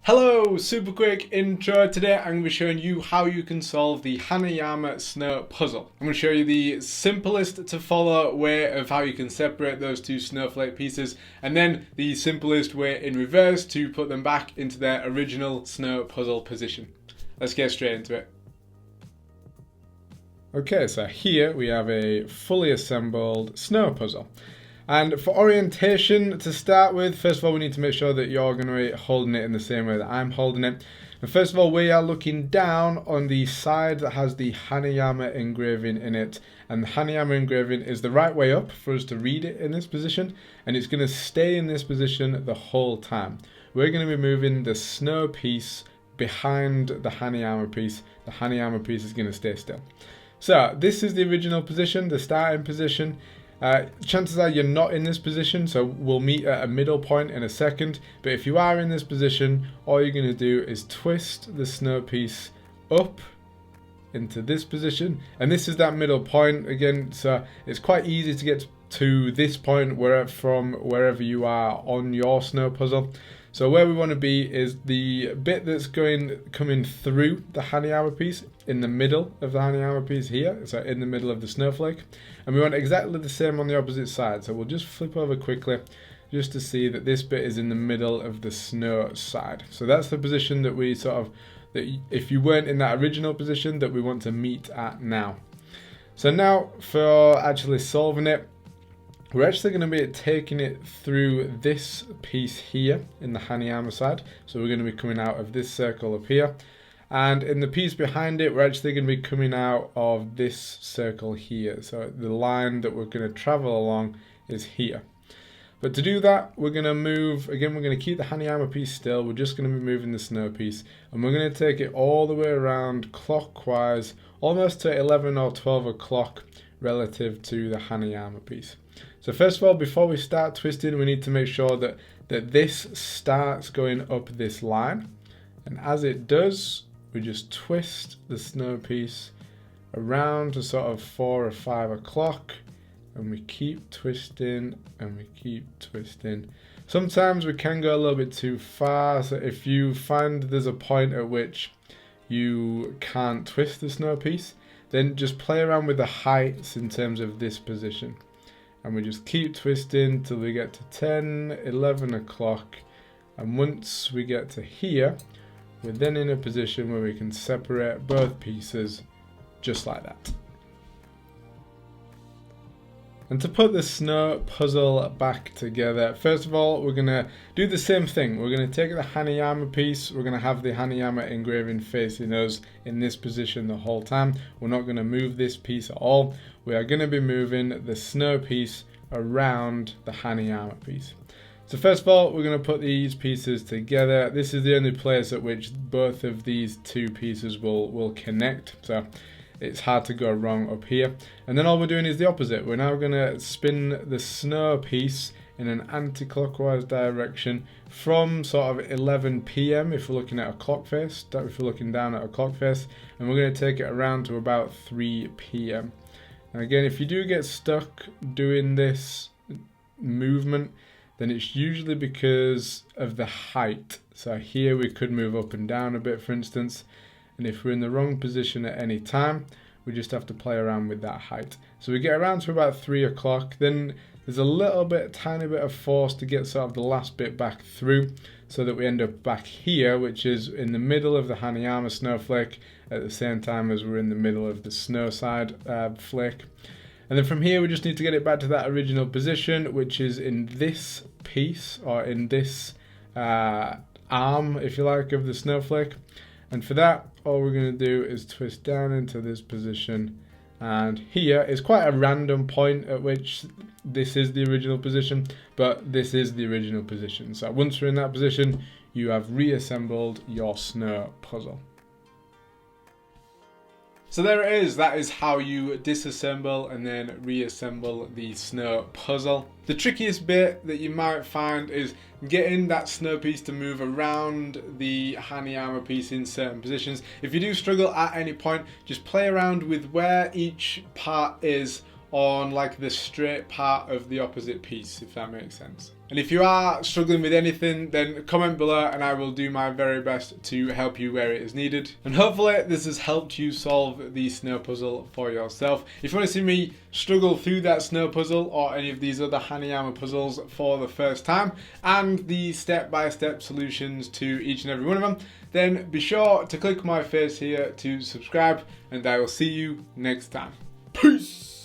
Hello, super quick intro. Today I'm going to be showing you how you can solve the Hanayama Snow puzzle. I'm going to show you the simplest to follow way of how you can separate those two snowflake pieces, and then the simplest way in reverse to put them back into their original snow puzzle position. Let's get straight into it. Okay, so here we have a fully assembled snow puzzle. And for orientation, to start with, first of all, we need to make sure that you're going to be holding it in the same way that I'm holding it. And first of all, we are looking down on the side that has the Hanayama engraving in it. And the Hanayama engraving is the right way up for us to read it in this position. And it's going to stay in this position the whole time. We're going to be moving the snow piece behind the Hanayama piece. The Hanayama piece is going to stay still. So this is the original position, the starting position. Chances are you're not in this position, so we'll meet at a middle point in a second. But if you are in this position, all you're going to do is twist the snow piece up into this position. And this is that middle point again, so it's quite easy to get to this point from wherever you are on your snow puzzle. So where we want to be is the bit that's coming through the Hanayama piece, in the middle of the Hanayama piece here, so in the middle of the snowflake. And we want exactly the same on the opposite side. So we'll just flip over quickly just to see that this bit is in the middle of the snow side. So that's the position that we that if you weren't in that original position, that we want to meet at now. So now for actually solving it, we're actually going to be taking it through this piece here in the Hanayama side. So we're going to be coming out of this circle up here. And in the piece behind it, we're actually going to be coming out of this circle here. So the line that we're going to travel along is here. But to do that, we're going to move, again, we're going to keep the Hanayama piece still. We're just going to be moving the snow piece. And we're going to take it all the way around clockwise, almost to 11 or 12 o'clock relative to the Hanayama piece. So first of all, before we start twisting, we need to make sure that this starts going up this line. And as it does, we just twist the snow piece around to sort of 4 or 5 o'clock. And we keep twisting and we keep twisting. Sometimes we can go a little bit too far. So if you find there's a point at which you can't twist the snow piece, then just play around with the heights in terms of this position. And we just keep twisting till we get to 10, 11 o'clock. And once we get to here, we're then in a position where we can separate both pieces just like that. And to put the snow puzzle back together, first of all, we're going to do the same thing. We're going to take the Hanayama piece. We're going to have the Hanayama engraving facing us in this position the whole time. We're not going to move this piece at all. We are going to be moving the snow piece around the Hanayama piece. So first of all, we're going to put these pieces together. This is the only place at which both of these two pieces will connect. So it's hard to go wrong up here. And then all we're doing is the opposite. We're now going to spin the snow piece in an anti-clockwise direction from sort of 11 p.m. if we're looking at a clock face, if we're looking down at a clock face, and we're going to take it around to about 3 p.m. And again, if you do get stuck doing this movement, then it's usually because of the height. So here we could move up and down a bit, for instance. And if we're in the wrong position at any time, we just have to play around with that height. So we get around to about 3 o'clock. Then there's a tiny bit of force to get sort of the last bit back through, so that we end up back here, which is in the middle of the Hanayama snowflake at the same time as we're in the middle of the snow side flake. And then from here, we just need to get it back to that original position, which is in this piece, or in this arm, if you like, of the snowflake. And for that, all we're going to do is twist down into this position. And here is quite a random point at which this is the original position, but this is the original position. So once we're in that position, you have reassembled your snow puzzle. So there it is. That is how you disassemble and then reassemble the snow puzzle. The trickiest bit that you might find is getting that snow piece to move around the Hanayama piece in certain positions. If you do struggle at any point, just play around with where each part is on like the straight part of the opposite piece, if that makes sense. And if you are struggling with anything, then comment below and I will do my very best to help you where it is needed. And hopefully this has helped you solve the snow puzzle for yourself. If you want to see me struggle through that snow puzzle or any of these other Hanayama puzzles for the first time, and the step-by-step solutions to each and every one of them, then be sure to click my face here to subscribe, and I will see you next time. Peace!